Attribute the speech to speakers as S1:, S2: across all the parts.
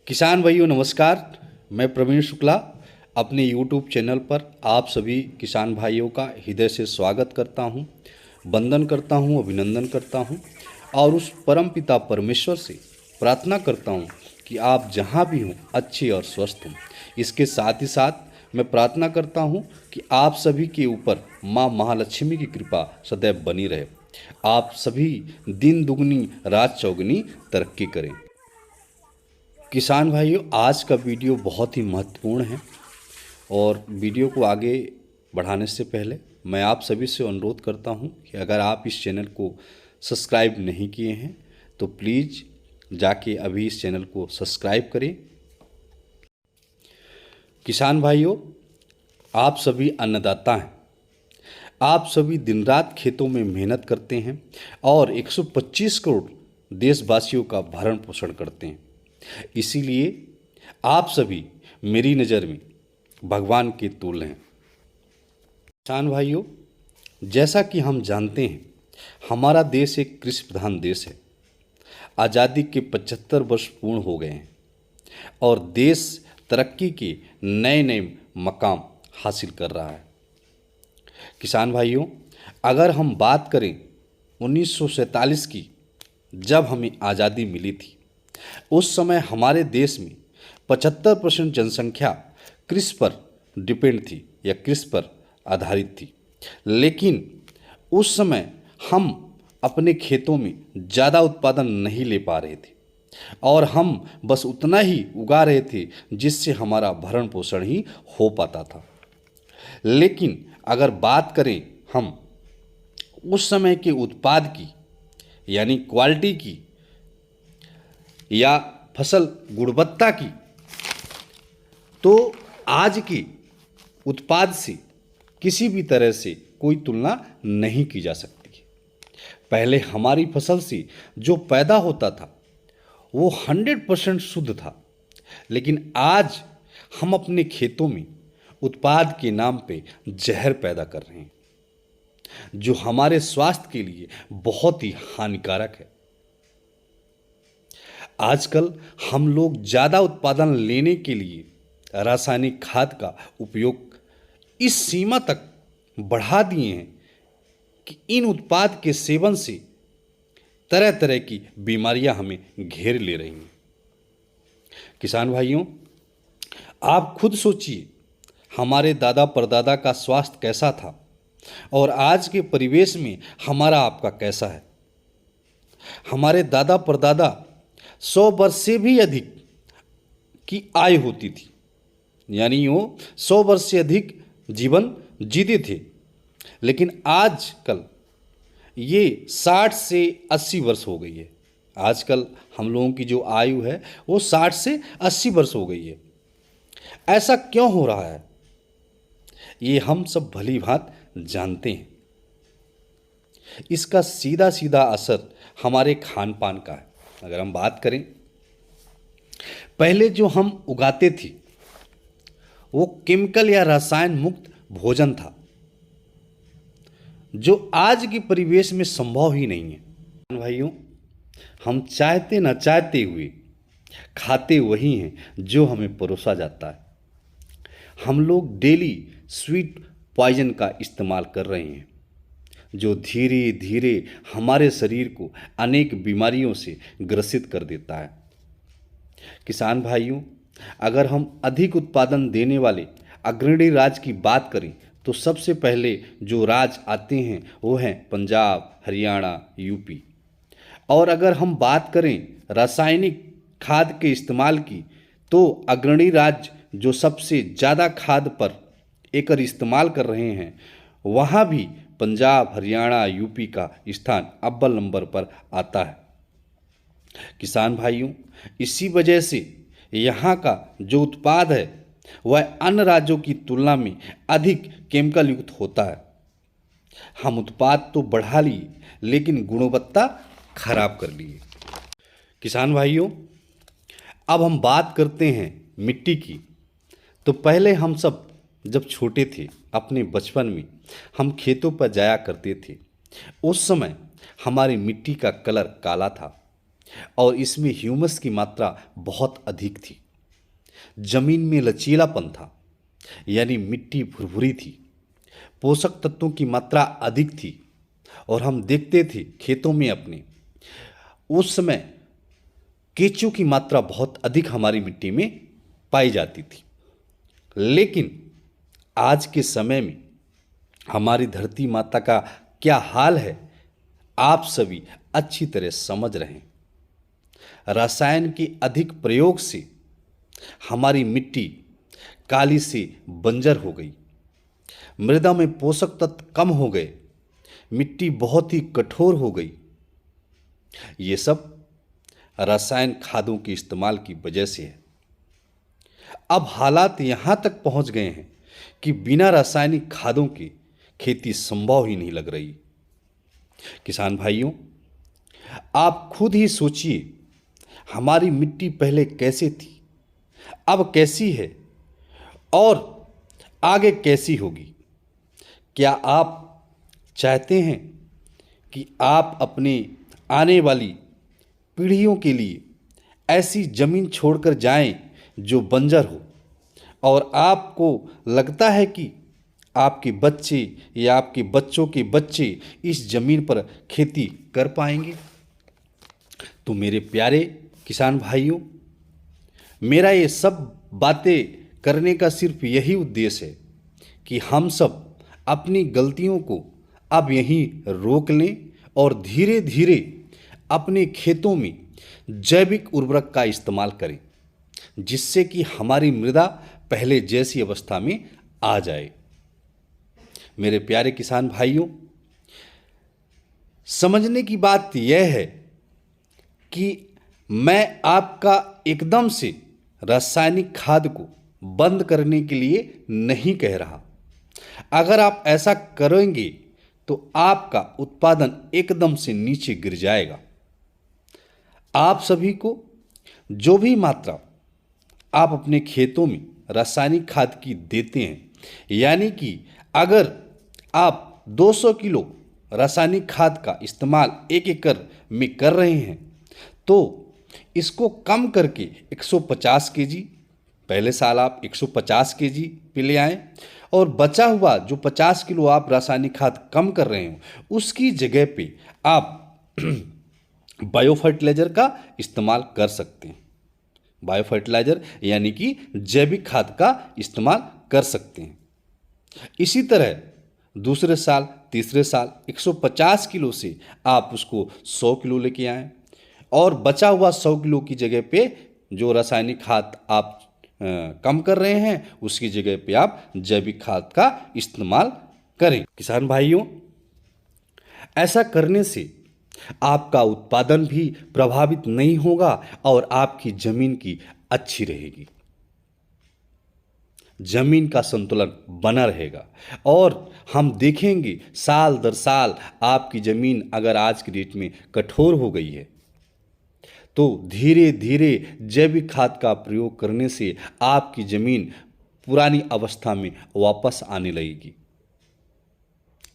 S1: किसान भाइयों नमस्कार। मैं प्रवीण शुक्ला अपने YouTube चैनल पर आप सभी किसान भाइयों का हृदय से स्वागत करता हूं, वंदन करता हूं, अभिनंदन करता हूं और उस परम पिता परमेश्वर से प्रार्थना करता हूं कि आप जहां भी हों अच्छे और स्वस्थ हों। इसके साथ ही साथ मैं प्रार्थना करता हूं कि आप सभी के ऊपर माँ महालक्ष्मी की कृपा सदैव बनी रहे। आप सभी दिन दुगनी रात चौगुनी तरक्की करें। किसान भाइयों, आज का वीडियो बहुत ही महत्वपूर्ण है और वीडियो को आगे बढ़ाने से पहले मैं आप सभी से अनुरोध करता हूं कि अगर आप इस चैनल को सब्सक्राइब नहीं किए हैं तो प्लीज़ जाके अभी इस चैनल को सब्सक्राइब करें। किसान भाइयों, आप सभी अन्नदाता हैं। आप सभी दिन रात खेतों में मेहनत करते हैं और 125 करोड़ देशवासियों का भरण पोषण करते हैं। इसीलिए आप सभी मेरी नज़र में भगवान के तुल्य हैं। किसान भाइयों, जैसा कि हम जानते हैं हमारा देश एक कृषि प्रधान देश है। आज़ादी के 75 वर्ष पूर्ण हो गए हैं और देश तरक्की के नए नए मकाम हासिल कर रहा है। किसान भाइयों, अगर हम बात करें 1947 की, जब हमें आज़ादी मिली थी, उस समय हमारे देश में 75% जनसंख्या कृषि पर डिपेंड थी या कृषि पर आधारित थी। लेकिन उस समय हम अपने खेतों में ज़्यादा उत्पादन नहीं ले पा रहे थे और हम बस उतना ही उगा रहे थे जिससे हमारा भरण पोषण ही हो पाता था। लेकिन अगर बात करें हम उस समय के उत्पाद की, यानी क्वालिटी की या फसल गुणवत्ता की, तो आज के उत्पाद से किसी भी तरह से कोई तुलना नहीं की जा सकती। पहले हमारी फसल से जो पैदा होता था वो 100% शुद्ध था, लेकिन आज हम अपने खेतों में उत्पाद के नाम पे जहर पैदा कर रहे हैं, जो हमारे स्वास्थ्य के लिए बहुत ही हानिकारक है। आजकल हम लोग ज़्यादा उत्पादन लेने के लिए रासायनिक खाद का उपयोग इस सीमा तक बढ़ा दिए हैं कि इन उत्पाद के सेवन से तरह तरह की बीमारियां हमें घेर ले रही हैं। किसान भाइयों, आप खुद सोचिए, हमारे दादा परदादा का स्वास्थ्य कैसा था और आज के परिवेश में हमारा आपका कैसा है। हमारे दादा परदादा 100 वर्ष से भी अधिक की आयु होती थी, यानी वो 100 वर्ष से अधिक जीवन जीते थे। लेकिन आजकल ये 60 से 80 वर्ष हो गई है। आजकल हम लोगों की जो आयु है वो 60 से 80 वर्ष हो गई है। ऐसा क्यों हो रहा है, ये हम सब भली भांत जानते हैं। इसका सीधा सीधा असर हमारे खान पान का है। अगर हम बात करें, पहले जो हम उगाते थे वो केमिकल या रसायन मुक्त भोजन था, जो आज के परिवेश में संभव ही नहीं है। भाइयों, हम चाहते न चाहते हुए खाते वही हैं जो हमें परोसा जाता है। हम लोग डेली स्वीट पॉइजन का इस्तेमाल कर रहे हैं, जो धीरे धीरे हमारे शरीर को अनेक बीमारियों से ग्रसित कर देता है। किसान भाइयों, अगर हम अधिक उत्पादन देने वाले अग्रणी राज्य की बात करें तो सबसे पहले जो राज्य आते हैं वो हैं पंजाब, हरियाणा, यूपी। और अगर हम बात करें रासायनिक खाद के इस्तेमाल की, तो अग्रणी राज्य जो सबसे ज़्यादा खाद पर एकड़ इस्तेमाल कर रहे हैं, वहाँ भी पंजाब, हरियाणा, यूपी का स्थान अव्वल नंबर पर आता है। किसान भाइयों, इसी वजह से यहाँ का जो उत्पाद है वह अन्य राज्यों की तुलना में अधिक केमिकल युक्त होता है। हम उत्पाद तो बढ़ा लिए लेकिन गुणवत्ता खराब कर लिए। किसान भाइयों, अब हम बात करते हैं मिट्टी की। तो पहले हम सब जब छोटे थे, अपने बचपन में हम खेतों पर जाया करते थे। उस समय हमारी मिट्टी का कलर काला था, और इसमें ह्यूमस की मात्रा बहुत अधिक थी। जमीन में लचीलापन था, यानी मिट्टी भुरभुरी थी। पोषक तत्वों की मात्रा अधिक थी और हम देखते थे खेतों में अपने, उस समय केंचुओं की मात्रा बहुत अधिक हमारी मिट्टी में पाई जाती थी। लेकिन आज के समय में हमारी धरती माता का क्या हाल है, आप सभी अच्छी तरह समझ रहे हैं। रसायन के अधिक प्रयोग से हमारी मिट्टी काली से बंजर हो गई, मृदा में पोषक तत्व कम हो गए, मिट्टी बहुत ही कठोर हो गई। ये सब रसायन खादों के इस्तेमाल की वजह से है। अब हालात यहाँ तक पहुँच गए हैं कि बिना रासायनिक खादों की खेती संभव ही नहीं लग रही। किसान भाइयों, आप खुद ही सोचिए, हमारी मिट्टी पहले कैसे थी, अब कैसी है और आगे कैसी होगी। क्या आप चाहते हैं कि आप अपने आने वाली पीढ़ियों के लिए ऐसी ज़मीन छोड़कर जाएं जो बंजर हो, और आपको लगता है कि आपके बच्चे या आपके बच्चों के बच्चे इस ज़मीन पर खेती कर पाएंगे? तो मेरे प्यारे किसान भाइयों, मेरा ये सब बातें करने का सिर्फ यही उद्देश्य है कि हम सब अपनी गलतियों को अब यहीं रोक लें और धीरे धीरे अपने खेतों में जैविक उर्वरक का इस्तेमाल करें, जिससे कि हमारी मृदा पहले जैसी अवस्था में आ जाए। मेरे प्यारे किसान भाइयों, समझने की बात यह है कि मैं आपका एकदम से रासायनिक खाद को बंद करने के लिए नहीं कह रहा। अगर आप ऐसा करेंगे तो आपका उत्पादन एकदम से नीचे गिर जाएगा। आप सभी को जो भी मात्रा आप अपने खेतों में रासायनिक खाद की देते हैं, यानी कि अगर आप 200 किलो रासायनिक खाद का इस्तेमाल 1 एकड़ में कर रहे हैं, तो इसको कम करके 150 केजी, पहले साल आप 150 केजी पे ले आएँ, और बचा हुआ जो 50 किलो आप रासायनिक खाद कम कर रहे हो, उसकी जगह पे आप बायो फर्टिलाइज़र का इस्तेमाल कर सकते हैं। बायो फर्टिलाइज़र यानी कि जैविक खाद का इस्तेमाल कर सकते हैं। इसी तरह दूसरे साल, तीसरे साल 150 किलो से आप उसको 100 किलो लेके आएँ, और बचा हुआ 100 किलो की जगह पे जो रासायनिक खाद आप कम कर रहे हैं, उसकी जगह पे आप जैविक खाद का इस्तेमाल करें। किसान भाइयों, ऐसा करने से आपका उत्पादन भी प्रभावित नहीं होगा और आपकी जमीन की अच्छी रहेगी, जमीन का संतुलन बना रहेगा। और हम देखेंगे साल दर साल आपकी जमीन अगर आज की डेट में कठोर हो गई है, तो धीरे धीरे जैविक खाद का प्रयोग करने से आपकी जमीन पुरानी अवस्था में वापस आने लगेगी।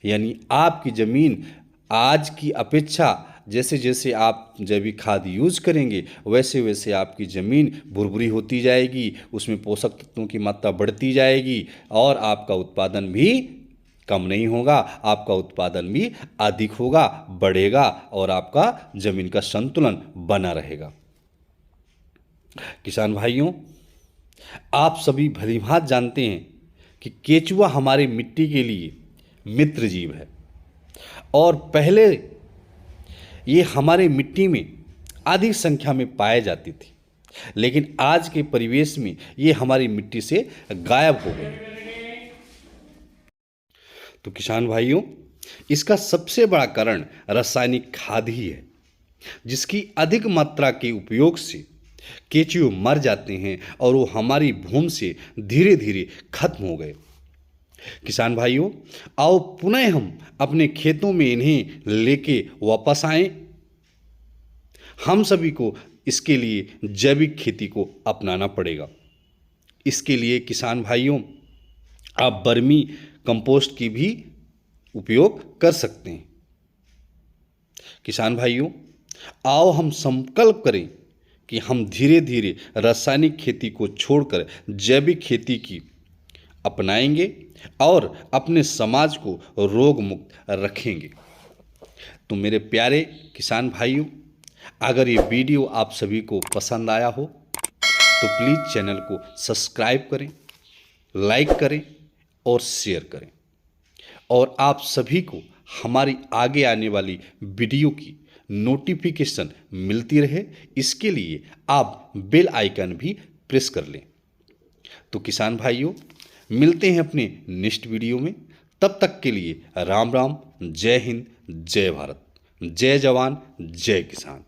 S1: यानी आपकी जमीन आज की अपेक्षा जैसे जैसे आप जैविक खाद यूज करेंगे, वैसे वैसे आपकी ज़मीन भुरभुरी होती जाएगी, उसमें पोषक तत्वों की मात्रा बढ़ती जाएगी, और आपका उत्पादन भी कम नहीं होगा, आपका उत्पादन भी अधिक होगा, बढ़ेगा, और आपका ज़मीन का संतुलन बना रहेगा। किसान भाइयों, आप सभी भलीभांति जानते हैं कि केंचुआ हमारे मिट्टी के लिए मित्र जीव है, और पहले ये हमारे मिट्टी में अधिक संख्या में पाए जाती थी, लेकिन आज के परिवेश में ये हमारी मिट्टी से गायब हो गई। तो किसान भाइयों, इसका सबसे बड़ा कारण रासायनिक खाद ही है, जिसकी अधिक मात्रा के उपयोग से केंचुए मर जाते हैं और वो हमारी भूमि से धीरे धीरे खत्म हो गए। किसान भाइयों, आओ पुनः हम अपने खेतों में इन्हें लेके वापस आएं। हम सभी को इसके लिए जैविक खेती को अपनाना पड़ेगा। इसके लिए किसान भाइयों, आप बर्मी कंपोस्ट की भी उपयोग कर सकते हैं। किसान भाइयों, आओ हम संकल्प करें कि हम धीरे धीरे रासायनिक खेती को छोड़कर जैविक खेती की अपनाएंगे और अपने समाज को रोग मुक्त रखेंगे। तो मेरे प्यारे किसान भाइयों, अगर ये वीडियो आप सभी को पसंद आया हो तो प्लीज़ चैनल को सब्सक्राइब करें, लाइक करें और शेयर करें। और आप सभी को हमारी आगे आने वाली वीडियो की नोटिफिकेशन मिलती रहे, इसके लिए आप बेल आइकन भी प्रेस कर लें। तो किसान भाइयों, मिलते हैं अपने नेक्स्ट वीडियो में। तब तक के लिए राम राम, जय हिंद, जय भारत, जय जवान, जय किसान।